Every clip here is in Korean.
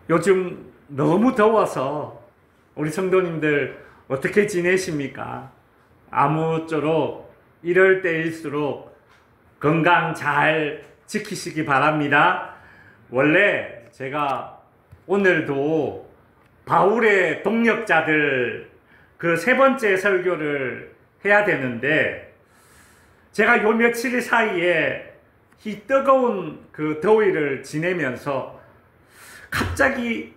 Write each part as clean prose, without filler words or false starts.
요즘 너무 더워서 우리 성도님들 어떻게 지내십니까? 아무쪼록 이럴 때일수록 건강 잘 지키시기 바랍니다. 원래 제가 오늘도 바울의 동역자들 그 세 번째 설교를 해야 되는데, 제가 요 며칠 사이에 이 뜨거운 그 더위를 지내면서 갑자기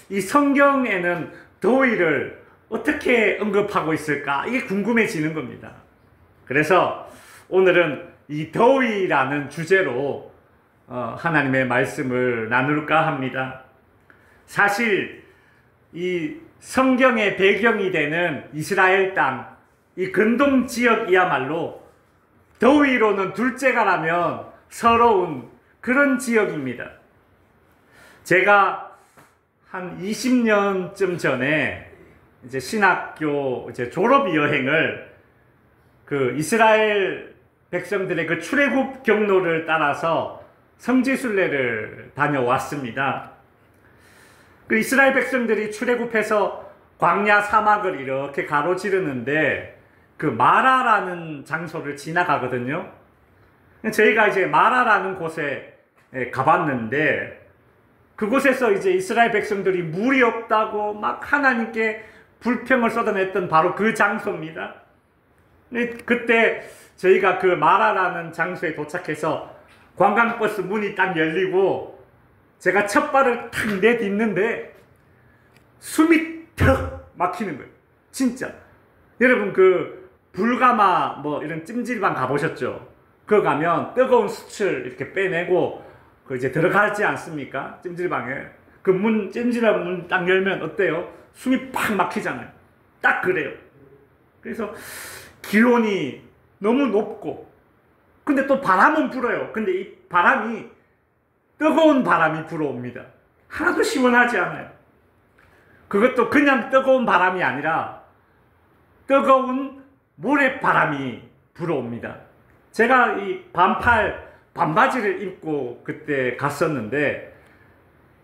이 성경에는 더위를 어떻게 언급하고 있을까? 이게 궁금해지는 겁니다. 그래서 오늘은 이 더위라는 주제로 하나님의 말씀을 나눌까 합니다. 사실 이 성경의 배경이 되는 이스라엘 땅, 이 근동 지역이야말로 더위로는 둘째가라면 서러운 그런 지역입니다. 제가 한 20년쯤 전에 이제 신학교 이제 졸업 여행을 그 이스라엘 백성들의 그 출애굽 경로를 따라서 성지순례를 다녀왔습니다. 그 이스라엘 백성들이 출애굽해서 광야 사막을 이렇게 가로지르는데 그 마라라는 장소를 지나가거든요. 저희가 이제 마라라는 곳에 가봤는데, 그곳에서 이제 이스라엘 백성들이 물이 없다고 막 하나님께 불평을 쏟아냈던 바로 그 장소입니다. 그때 저희가 그 마라라는 장소에 도착해서 관광버스 문이 딱 열리고 제가 첫 발을 탁 내딛는데 숨이 턱 막히는 거예요. 진짜. 여러분 그 불가마 뭐 이런 찜질방 가보셨죠? 그거 가면 뜨거운 수출 이렇게 빼내고 그 이제 들어가지 않습니까? 찜질방에. 그 문, 찜질방 문 딱 열면 어때요? 숨이 팍 막히잖아요. 딱 그래요. 그래서 기온이 너무 높고, 근데 또 바람은 불어요. 근데 이 바람이 뜨거운 바람이 불어옵니다. 하나도 시원하지 않아요. 그것도 그냥 뜨거운 바람이 아니라 뜨거운 모래바람이 불어옵니다. 제가 이 반바지를 입고 그때 갔었는데,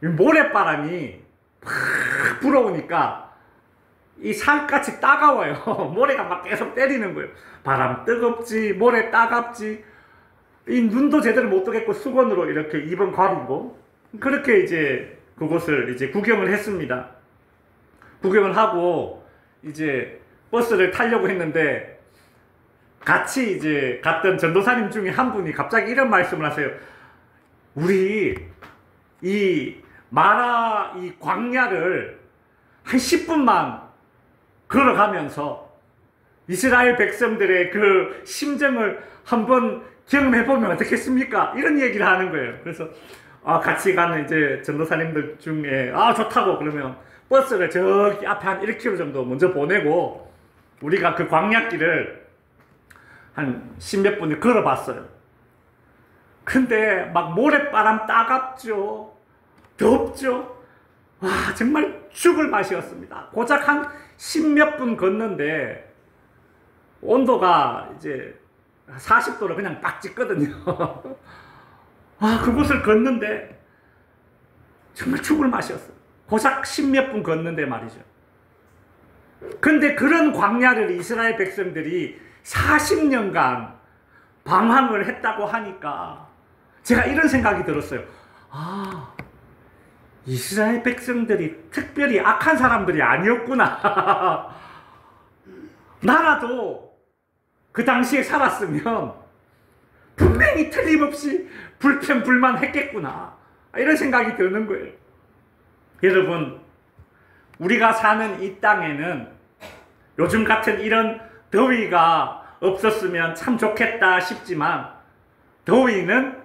이 모래바람이 팍 불어오니까 이 살갗이 따가워요. 모래가 막 계속 때리는 거예요. 바람 뜨겁지, 모래 따갑지, 이 눈도 제대로 못 뜨겠고 수건으로 이렇게 입은 가리고, 그렇게 이제 그곳을 이제 구경을 했습니다. 구경을 하고 이제 버스를 타려고 했는데, 같이 이제 갔던 전도사님 중에 한 분이 갑자기 이런 말씀을 하세요. 우리 이 마라 이 광야를 한 10분만 걸어가면서 이스라엘 백성들의 그 심정을 한번 경험해보면 어떻겠습니까? 이런 얘기를 하는 거예요. 그래서 같이 가는 이제 전도사님들 중에 좋다고 그러면 버스를 저기 앞에 한 1km 정도 먼저 보내고 우리가 그 광야길을 한 10몇 분을 걸어봤어요. 근데 막 모래바람 따갑죠. 덥죠. 와, 정말 죽을 맛이었습니다. 고작 한 10몇 분 걷는데 온도가 이제 40도로 그냥 딱 찍거든요. 그곳을 걷는데 정말 죽을 맛이었어요. 고작 10몇 분 걷는데 말이죠. 근데 그런 광야를 이스라엘 백성들이 40년간 방황을 했다고 하니까 제가 이런 생각이 들었어요. 이스라엘 백성들이 특별히 악한 사람들이 아니었구나. 나라도 그 당시에 살았으면 분명히 틀림없이 불평불만했겠구나, 이런 생각이 드는 거예요. 여러분, 우리가 사는 이 땅에는 요즘 같은 이런 더위가 없었으면 참 좋겠다 싶지만 더위는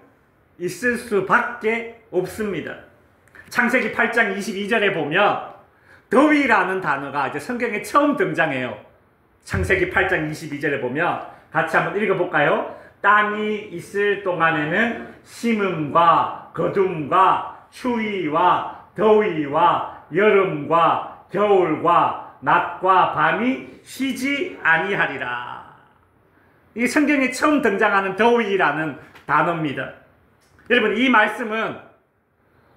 있을 수밖에 없습니다. 창세기 8장 22절에 보면 더위라는 단어가 이제 성경에 처음 등장해요. 창세기 8장 22절에 보면 같이 한번 읽어볼까요? 땅이 있을 동안에는 심음과 거둠과 추위와 더위와 여름과 겨울과 낮과 밤이 쉬지 아니하리라. 이 성경에 처음 등장하는 더위라는 단어입니다. 여러분, 이 말씀은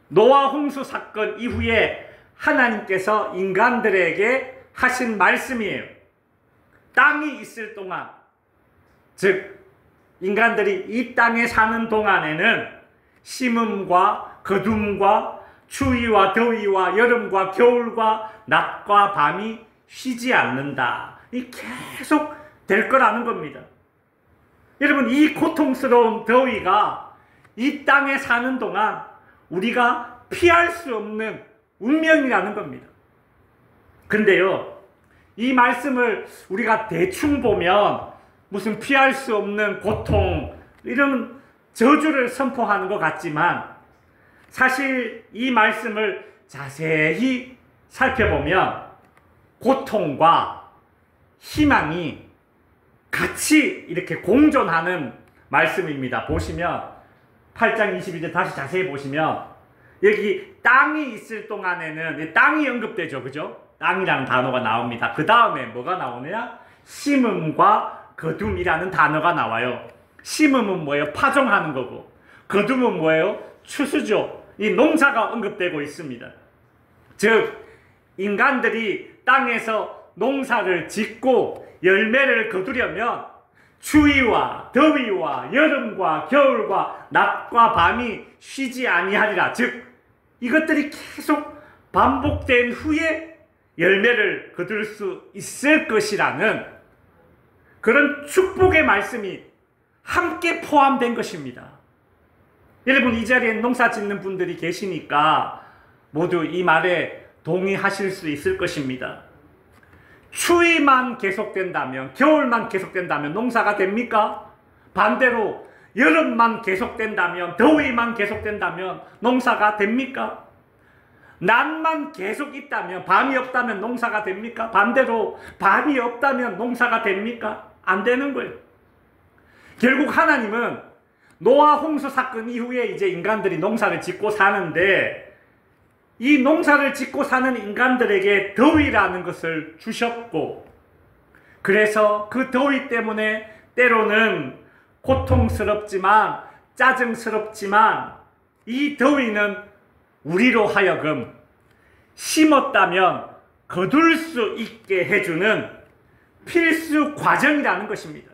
노아 홍수 사건 이후에 하나님께서 인간들에게 하신 말씀이에요. 땅이 있을 동안, 즉 인간들이 이 땅에 사는 동안에는 심음과 거둠과 추위와 더위와 여름과 겨울과 낮과 밤이 쉬지 않는다. 이 계속 될 거라는 겁니다. 여러분, 이 고통스러운 더위가 이 땅에 사는 동안 우리가 피할 수 없는 운명이라는 겁니다. 근데요, 이 말씀을 우리가 대충 보면 무슨 피할 수 없는 고통, 이런 저주를 선포하는 것 같지만, 사실 이 말씀을 자세히 살펴보면 고통과 희망이 같이 이렇게 공존하는 말씀입니다. 보시면 8장 22절 다시 자세히 보시면 여기 땅이 있을 동안에는 땅이 언급되죠. 그죠? 땅이라는 단어가 나옵니다. 그 다음에 뭐가 나오느냐? 심음과 거둠이라는 단어가 나와요. 심음은 뭐예요? 파종하는 거고, 거둠은 뭐예요? 추수죠. 이 농사가 언급되고 있습니다. 즉 인간들이 땅에서 농사를 짓고 열매를 거두려면 추위와 더위와 여름과 겨울과 낮과 밤이 쉬지 아니하리라. 즉 이것들이 계속 반복된 후에 열매를 거둘 수 있을 것이라는 그런 축복의 말씀이 함께 포함된 것입니다. 여러분, 이 자리에 농사 짓는 분들이 계시니까 모두 이 말에 동의하실 수 있을 것입니다. 추위만 계속된다면, 겨울만 계속된다면 농사가 됩니까? 반대로 여름만 계속된다면, 더위만 계속된다면 농사가 됩니까? 낮만 계속 있다면, 밤이 없다면 농사가 됩니까? 반대로 밤이 없다면 농사가 됩니까? 안 되는 거예요. 결국 하나님은 노아 홍수 사건 이후에 이제 인간들이 농사를 짓고 사는데, 이 농사를 짓고 사는 인간들에게 더위라는 것을 주셨고, 그래서 그 더위 때문에 때로는 고통스럽지만 짜증스럽지만 이 더위는 우리로 하여금 심었다면 거둘 수 있게 해주는 필수 과정이라는 것입니다.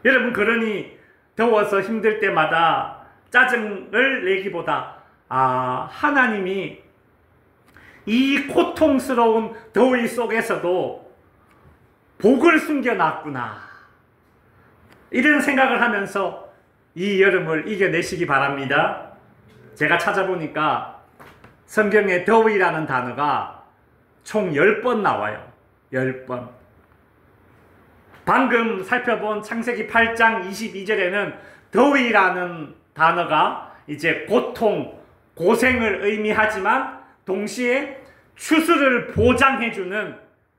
여러분, 그러니 더워서 힘들 때마다 짜증을 내기보다 하나님이 이 고통스러운 더위 속에서도 복을 숨겨놨구나, 이런 생각을 하면서 이 여름을 이겨내시기 바랍니다. 제가 찾아보니까 성경에 더위라는 단어가 총 10번 나와요. 10번. 방금 살펴본 창세기 8장 22절에는 더위라는 단어가 이제 고통, 고생을 의미하지만 동시에 추수를 보장해주는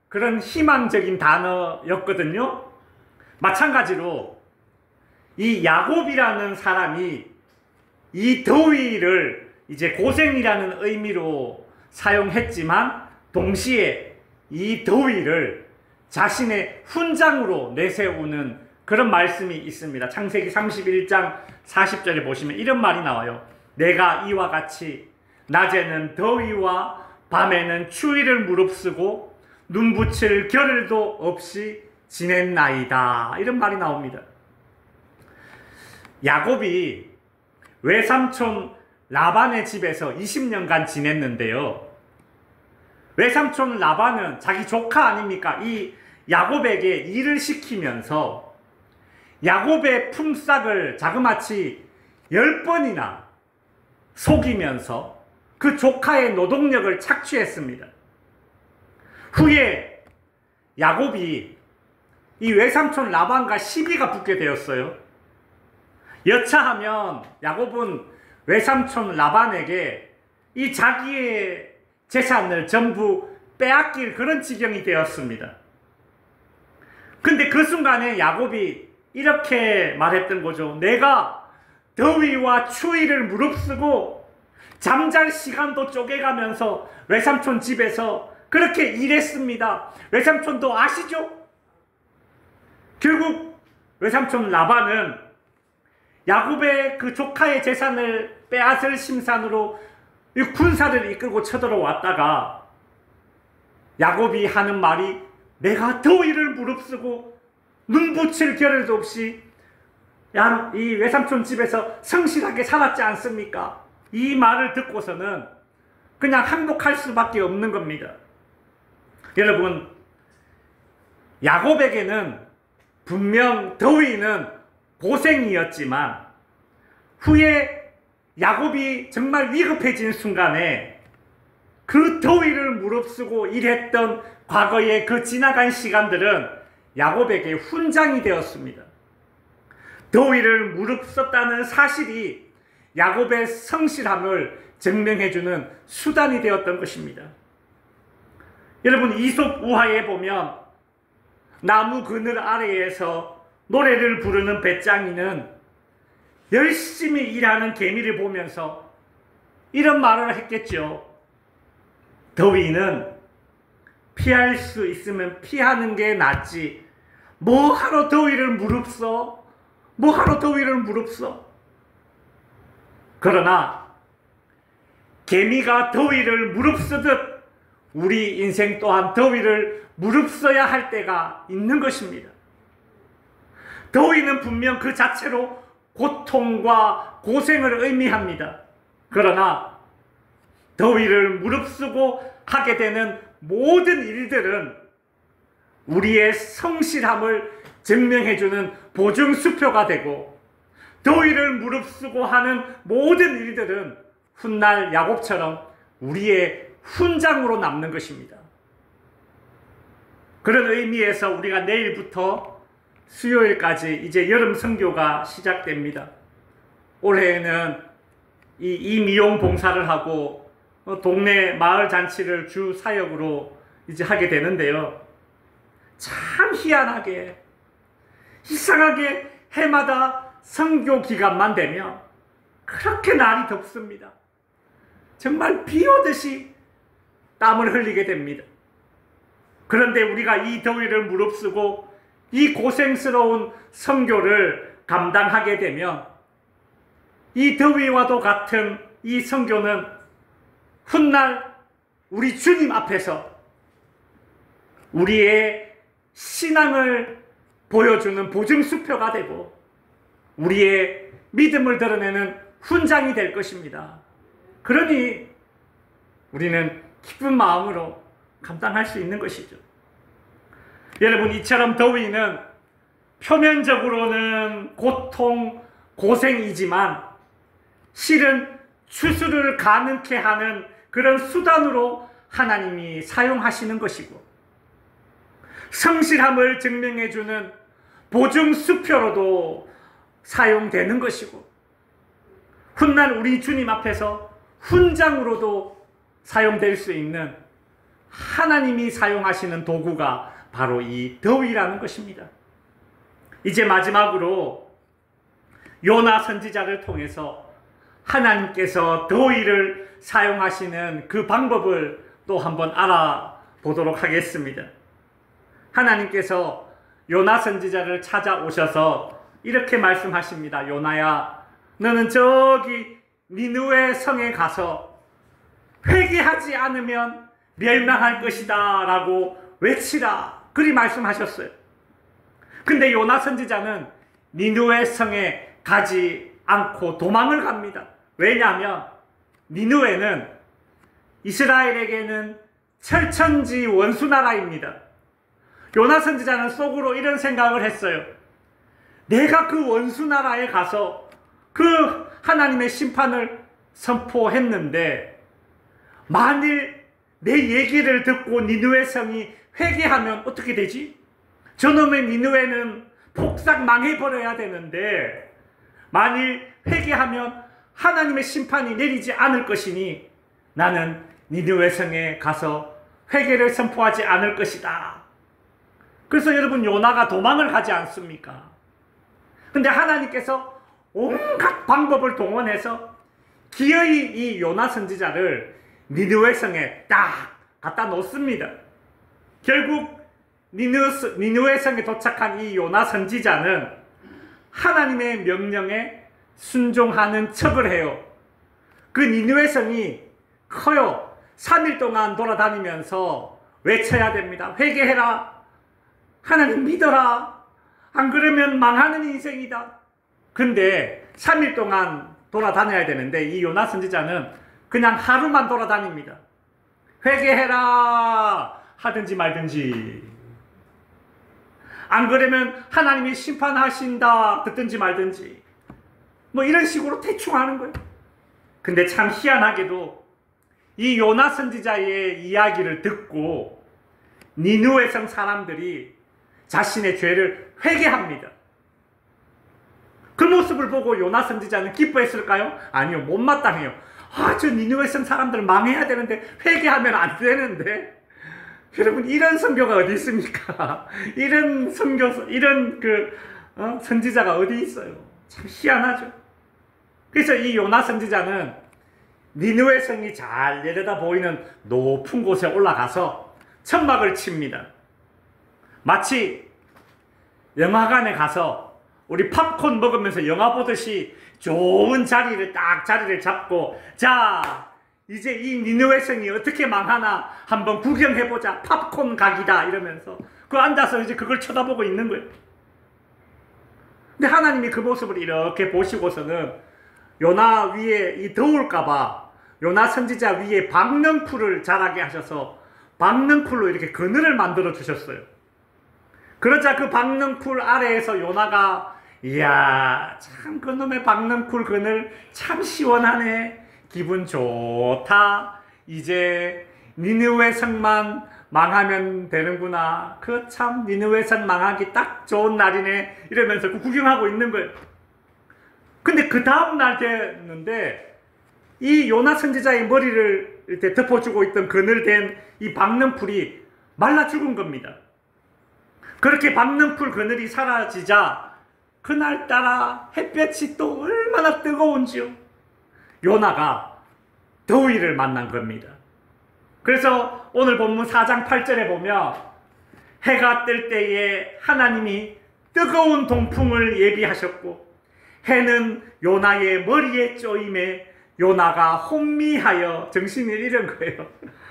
그런 희망적인 단어였거든요. 마찬가지로 이 야곱이라는 사람이 이 더위를 이제 고생이라는 의미로 사용했지만 동시에 이 더위를 자신의 훈장으로 내세우는 그런 말씀이 있습니다. 창세기 31장 40절에 보시면 이런 말이 나와요. 내가 이와 같이 낮에는 더위와 밤에는 추위를 무릅쓰고 눈붙일 겨를도 없이 지냈나이다. 이런 말이 나옵니다. 야곱이 외삼촌 라반의 집에서 20년간 지냈는데요. 외삼촌 라반은 자기 조카 아닙니까? 이 야곱에게 일을 시키면서 야곱의 품삯을 자그마치 10번이나 속이면서 그 조카의 노동력을 착취했습니다. 후에 야곱이 이 외삼촌 라반과 시비가 붙게 되었어요. 여차하면 야곱은 외삼촌 라반에게 이 자기의 재산을 전부 빼앗길 그런 지경이 되었습니다. 근데 그 순간에 야곱이 이렇게 말했던 거죠. 내가 더위와 추위를 무릅쓰고 잠잘 시간도 쪼개가면서 외삼촌 집에서 그렇게 일했습니다. 외삼촌도 아시죠? 결국 외삼촌 라반은 야곱의 그 조카의 재산을 빼앗을 심산으로 이 군사를 이끌고 쳐들어왔다가 야곱이 하는 말이 내가 더위를 무릅쓰고 눈붙일 겨를도 없이 이 외삼촌 집에서 성실하게 살았지 않습니까? 이 말을 듣고서는 그냥 항복할 수밖에 없는 겁니다. 여러분, 야곱에게는 분명 더위는 고생이었지만 후에 야곱이 정말 위급해진 순간에 그 더위를 무릅쓰고 일했던 과거의 그 지나간 시간들은 야곱에게 훈장이 되었습니다. 더위를 무릅썼다는 사실이 야곱의 성실함을 증명해주는 수단이 되었던 것입니다. 여러분, 이솝 우화에 보면 나무 그늘 아래에서 노래를 부르는 배짱이는 열심히 일하는 개미를 보면서 이런 말을 했겠죠. 더위는 피할 수 있으면 피하는 게 낫지. 뭐하러 더위를 무릅써? 뭐하러 더위를 무릅써? 그러나 개미가 더위를 무릅쓰듯 우리 인생 또한 더위를 무릅써야 할 때가 있는 것입니다. 더위는 분명 그 자체로 고통과 고생을 의미합니다. 그러나 더위를 무릅쓰고 하게 되는 모든 일들은 우리의 성실함을 증명해주는 보증수표가 되고, 더위를 무릅쓰고 하는 모든 일들은 훗날 야곱처럼 우리의 훈장으로 남는 것입니다. 그런 의미에서 우리가 내일부터 수요일까지 이제 여름 선교가 시작됩니다. 올해에는 이 미용 봉사를 하고 동네 마을 잔치를 주 사역으로 이제 하게 되는데요. 참 희한하게, 이상하게 해마다 선교 기간만 되면 그렇게 날이 덥습니다. 정말 비 오듯이 땀을 흘리게 됩니다. 그런데 우리가 이 더위를 무릅쓰고 이 고생스러운 선교를 감당하게 되면 이 더위와도 같은 이 선교는 훗날 우리 주님 앞에서 우리의 신앙을 보여주는 보증수표가 되고 우리의 믿음을 드러내는 훈장이 될 것입니다. 그러니 우리는 기쁜 마음으로 감당할 수 있는 것이죠. 여러분, 이처럼 더위는 표면적으로는 고통, 고생이지만 실은 추수를 가능케 하는 그런 수단으로 하나님이 사용하시는 것이고, 성실함을 증명해주는 보증수표로도 사용되는 것이고, 훗날 우리 주님 앞에서 훈장으로도 사용될 수 있는 하나님이 사용하시는 도구가 바로 이 더위라는 것입니다. 이제 마지막으로 요나 선지자를 통해서 하나님께서 더위를 사용하시는 그 방법을 또 한번 알아보도록 하겠습니다. 하나님께서 요나 선지자를 찾아오셔서 이렇게 말씀하십니다. 요나야, 너는 저기 니느웨 성에 가서 회개하지 않으면 멸망할 것이다 라고 외치라, 그리 말씀하셨어요. 근데 요나 선지자는 니느웨 성에 가지 않고 도망을 갑니다. 왜냐하면 니느웨는 이스라엘에게는 철천지 원수나라입니다. 요나 선지자는 속으로 이런 생각을 했어요. 내가 그 원수나라에 가서 그 하나님의 심판을 선포했는데 만일 내 얘기를 듣고 니느웨 성이 회개하면 어떻게 되지? 저놈의 니느웨는 폭삭 망해버려야 되는데 만일 회개하면 하나님의 심판이 내리지 않을 것이니 나는 니느웨 성에 가서 회개를 선포하지 않을 것이다. 그래서 여러분, 요나가 도망을 가지 않습니까? 근데 하나님께서 온갖 방법을 동원해서 기어이 이 요나 선지자를 니느웨 성에 딱 갖다 놓습니다. 결국 니느웨 성에 도착한 이 요나 선지자는 하나님의 명령에 순종하는 척을 해요. 그 니느웨 성이 커요. 3일 동안 돌아다니면서 외쳐야 됩니다. 회개해라. 하나님 믿어라. 안 그러면 망하는 인생이다. 근데 3일 동안 돌아다녀야 되는데 이 요나 선지자는 그냥 하루만 돌아다닙니다. 회개해라 하든지 말든지, 안 그러면 하나님이 심판하신다 듣든지 말든지, 뭐 이런 식으로 대충 하는 거예요. 근데 참 희한하게도 이 요나 선지자의 이야기를 듣고 니느웨 성 사람들이 자신의 죄를 회개합니다. 그 모습을 보고 요나 선지자는 기뻐했을까요? 아니요, 못마땅해요. 저 니느웨 성 사람들 망해야 되는데 회개하면 안 되는데. 여러분, 이런 선교가 어디 있습니까? 이런 선교사, 이런 선지자가 어디 있어요? 참 희한하죠. 그래서 이 요나 선지자는 니느웨 성이 잘 내려다 보이는 높은 곳에 올라가서 천막을 칩니다. 마치 영화관에 가서 우리 팝콘 먹으면서 영화 보듯이 좋은 자리를 잡고, 자, 이제 이 니느웨 성이 어떻게 망하나 한번 구경해보자. 팝콘 각이다. 이러면서 앉아서 이제 그걸 쳐다보고 있는 거예요. 근데 하나님이 그 모습을 이렇게 보시고서는 요나 위에 이 더울까봐 요나 선지자 위에 박넝쿨을 자라게 하셔서 박넝쿨로 이렇게 그늘을 만들어 주셨어요. 그러자 그 박넝쿨 아래에서 요나가, 이야, 참 그놈의 박넝쿨 그늘 참 시원하네. 기분 좋다. 이제 니느웨 성만 망하면 되는구나. 참 니느웨 성 망하기 딱 좋은 날이네. 이러면서 구경하고 있는 거예요. 근데 그 다음 날 됐는데 이 요나 선지자의 머리를 이렇게 덮어주고 있던 그늘된 이 박넝쿨이 말라 죽은 겁니다. 그렇게 박넝쿨 그늘이 사라지자 그날따라 햇볕이 또 얼마나 뜨거운지요. 요나가 더위를 만난 겁니다. 그래서 오늘 본문 4장 8절에 보면 해가 뜰 때에 하나님이 뜨거운 동풍을 예비하셨고 해는 요나의 머리에 쪼임에 요나가 혼미하여 정신을 잃은 거예요.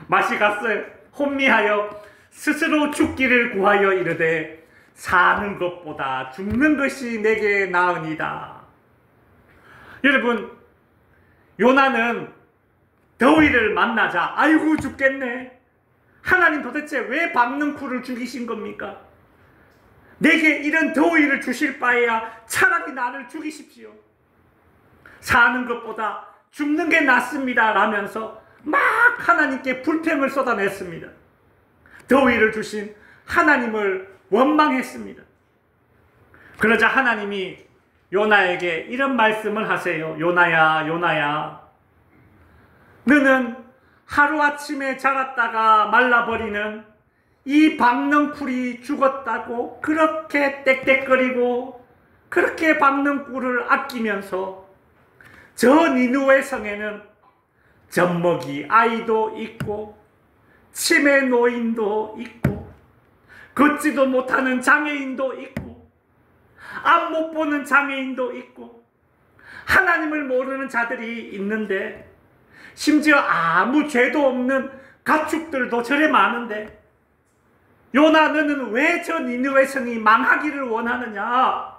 맛이 갔어요. 혼미하여 스스로 죽기를 구하여 이르되 사는 것보다 죽는 것이 내게 나으니이다. 여러분, 요나는 더위를 만나자 아이고 죽겠네. 하나님 도대체 왜 박넝쿨을 죽이신 겁니까? 내게 이런 더위를 주실 바에야 차라리 나를 죽이십시오. 사는 것보다 죽는 게 낫습니다 라면서 막 하나님께 불평을 쏟아냈습니다. 더위를 주신 하나님을 원망했습니다. 그러자 하나님이 요나에게 이런 말씀을 하세요. 요나야, 요나야, 너는 하루아침에 자랐다가 말라버리는 이 박넝쿨이 죽었다고 그렇게 떽떽거리고 그렇게 박넝쿨을 아끼면서 저 니느웨 성에는 젖먹이 아이도 있고 치매 노인도 있고 걷지도 못하는 장애인도 있고 앞 못 보는 장애인도 있고 하나님을 모르는 자들이 있는데 심지어 아무 죄도 없는 가축들도 저래 많은데 요나, 너는 왜 저 니느웨 성이 망하기를 원하느냐?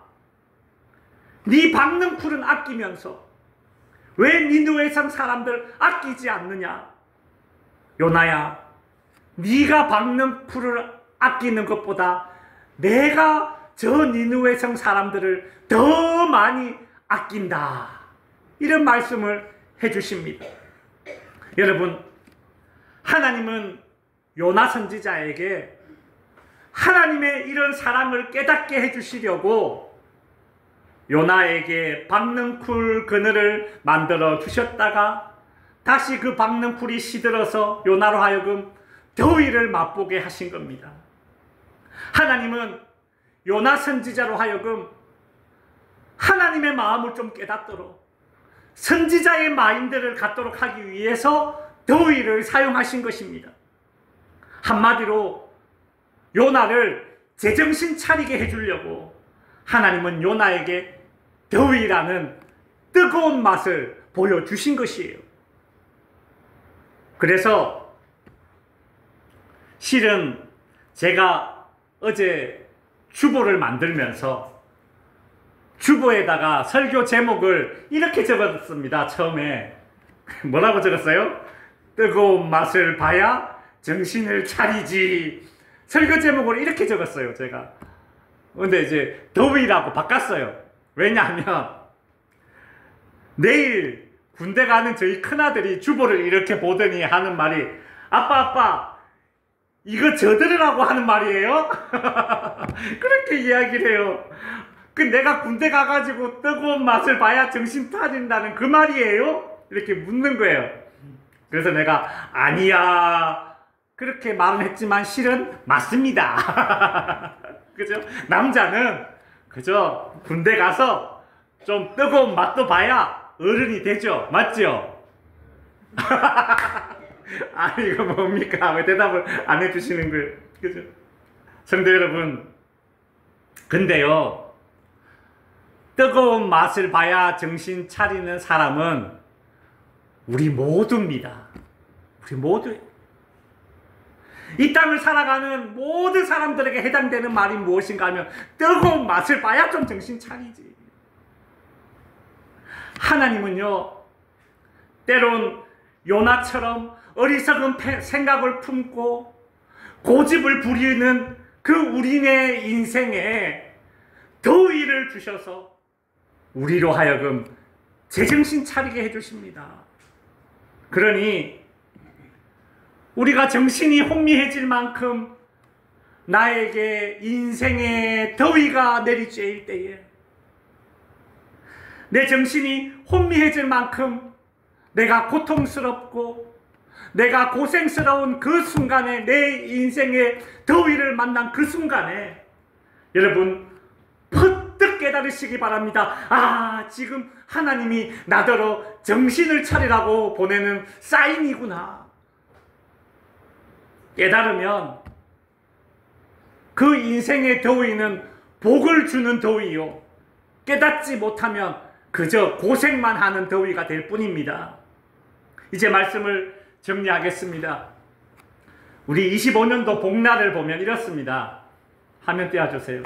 네 박넝쿨은 아끼면서 왜 니느웨 성 사람들 아끼지 않느냐? 요나야, 네가 박넝쿨을 아끼는 것보다 내가 저 니느웨 성 사람들을 더 많이 아낀다. 이런 말씀을 해주십니다. 여러분, 하나님은 요나 선지자에게 하나님의 이런 사랑을 깨닫게 해주시려고 요나에게 박넝쿨 그늘을 만들어 주셨다가 다시 그 박넝쿨이 시들어서 요나로 하여금 더위를 맛보게 하신 겁니다. 하나님은 요나 선지자로 하여금 하나님의 마음을 좀 깨닫도록 선지자의 마인드를 갖도록 하기 위해서 더위를 사용하신 것입니다. 한마디로 요나를 제정신 차리게 해주려고 하나님은 요나에게 더위라는 뜨거운 맛을 보여주신 것이에요. 그래서 실은 제가 어제 주보를 만들면서 주보에다가 설교 제목을 이렇게 적었습니다. 처음에 뭐라고 적었어요? 뜨거운 맛을 봐야 정신을 차리지. 설교 제목을 이렇게 적었어요, 제가. 근데 이제 더위라고 바꿨어요. 왜냐하면 내일 군대 가는 저희 큰아들이 주보를 이렇게 보더니 하는 말이, 아빠 이거 저들으라고 하는 말이에요? 그렇게 이야기를 해요. 내가 군대 가가지고 뜨거운 맛을 봐야 정신 차린다는 그 말이에요? 이렇게 묻는 거예요. 그래서 내가 아니야 그렇게 말은 했지만 실은 맞습니다. 그죠? 남자는 그죠? 군대 가서 좀 뜨거운 맛도 봐야 어른이 되죠. 맞죠? 아니 이거 뭡니까? 왜 대답을 안 해주시는 거예요? 그죠? 성도 여러분, 근데요, 뜨거운 맛을 봐야 정신 차리는 사람은 우리 모두입니다. 우리 모두. 이 땅을 살아가는 모든 사람들에게 해당되는 말이 무엇인가 하면 뜨거운 맛을 봐야 좀 정신 차리지. 하나님은요, 때론 요나처럼 어리석은 생각을 품고 고집을 부리는 그 우리네 인생에 더위를 주셔서 우리로 하여금 제정신 차리게 해주십니다. 그러니 우리가 정신이 혼미해질 만큼 나에게 인생의 더위가 내리쬐일 때에, 내 정신이 혼미해질 만큼 내가 고통스럽고 내가 고생스러운 그 순간에, 내 인생의 더위를 만난 그 순간에 여러분 퍼뜩 깨달으시기 바랍니다. 아, 지금 하나님이 나더러 정신을 차리라고 보내는 사인이구나. 깨달으면 그 인생의 더위는 복을 주는 더위요, 깨닫지 못하면 그저 고생만 하는 더위가 될 뿐입니다. 이제 말씀을 정리하겠습니다. 우리 25년도 복날을 보면 이렇습니다. 화면 띄워주세요.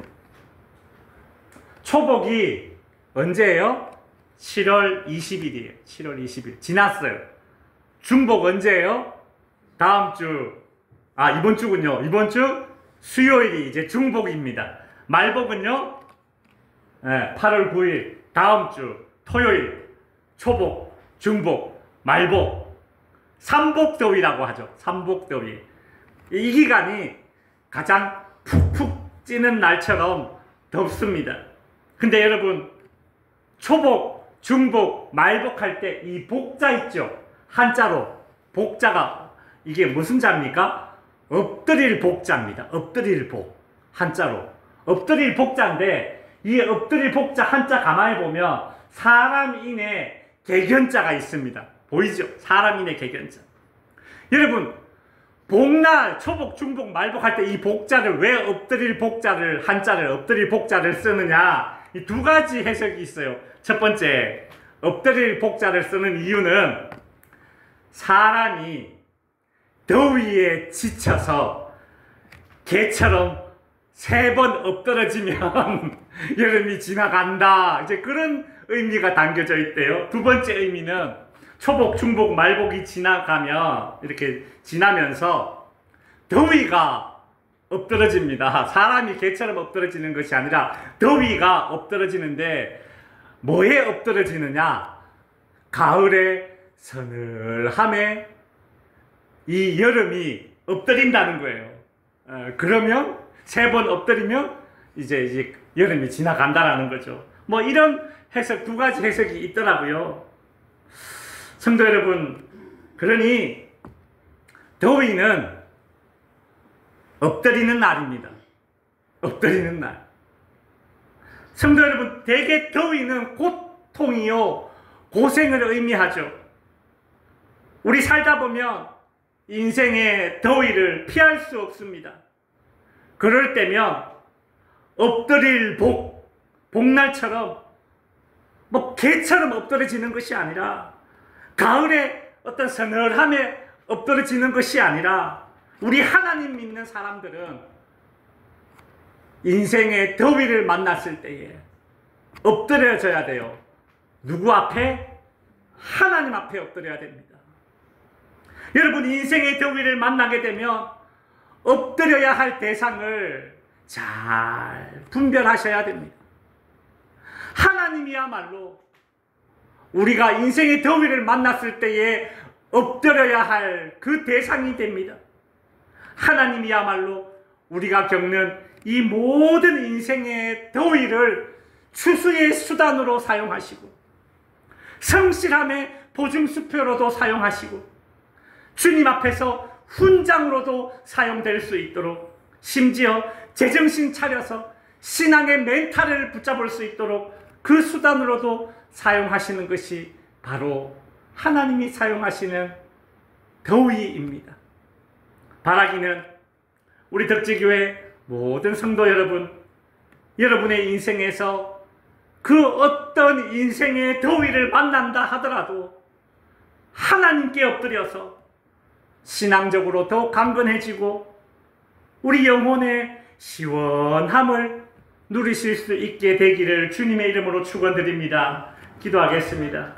초복이 언제예요? 7월 20일이에요. 7월 20일. 지났어요. 중복 언제예요? 다음 주. 이번 주군요. 이번 주 수요일이 이제 중복입니다. 말복은요? 8월 9일. 다음 주 토요일. 초복, 중복, 말복. 삼복더위라고 하죠. 삼복더위. 이 기간이 가장 푹푹 찌는 날처럼 덥습니다. 근데 여러분, 초복, 중복, 말복 할 때 이 복자 있죠? 한자로 복자가 이게 무슨 자입니까? 엎드릴 복자입니다. 엎드릴 복. 한자로 엎드릴 복자인데, 이 엎드릴 복자 한자 가만히 보면 사람인의 개견자가 있습니다. 보이죠? 사람인의 개견자. 여러분, 복날, 초복, 중복, 말복 할 때 이 복자를, 왜 엎드릴 복자를, 한자를 엎드릴 복자를 쓰느냐? 이 두 가지 해석이 있어요. 첫 번째, 엎드릴 복자를 쓰는 이유는 사람이 더위에 지쳐서 개처럼 3번 엎드러지면 여름이 지나간다, 이제 그런 의미가 담겨져 있대요. 두 번째 의미는 초복, 중복, 말복이 지나가면, 이렇게 지나면서 더위가 엎드러집니다. 사람이 개처럼 엎드러지는 것이 아니라 더위가 엎드러지는데, 뭐에 엎드러지느냐? 가을의 서늘함에 이 여름이 엎드린다는 거예요. 그러면 3번 엎드리면 이제 여름이 지나간다라는 거죠. 뭐 이런 해석, 두 가지 해석이 있더라고요. 성도 여러분, 그러니 더위는 엎드리는 날입니다. 엎드리는 날. 성도 여러분, 대개 더위는 고통이요, 고생을 의미하죠. 우리 살다 보면 인생의 더위를 피할 수 없습니다. 그럴 때면 엎드릴 복날처럼 뭐 개처럼 엎드려지는 것이 아니라, 가을에 어떤 서늘함에 엎드려지는 것이 아니라, 우리 하나님 믿는 사람들은 인생의 더위를 만났을 때에 엎드려져야 돼요. 누구 앞에? 하나님 앞에 엎드려야 됩니다. 여러분, 인생의 더위를 만나게 되면 엎드려야 할 대상을 잘 분별하셔야 됩니다. 하나님이야말로 우리가 인생의 더위를 만났을 때에 엎드려야 할 그 대상이 됩니다. 하나님이야말로 우리가 겪는 이 모든 인생의 더위를 추수의 수단으로 사용하시고, 성실함의 보증수표로도 사용하시고, 주님 앞에서 훈장으로도 사용될 수 있도록, 심지어 제정신 차려서 신앙의 멘탈을 붙잡을 수 있도록 그 수단으로도 사용하시는 것이 바로 하나님이 사용하시는 더위입니다. 바라기는 우리 덕지교회 모든 성도 여러분, 여러분의 인생에서 그 어떤 인생의 더위를 만난다 하더라도 하나님께 엎드려서 신앙적으로 더 강건해지고 우리 영혼의 시원함을 누리실 수 있게 되기를 주님의 이름으로 축원드립니다. 기도하겠습니다.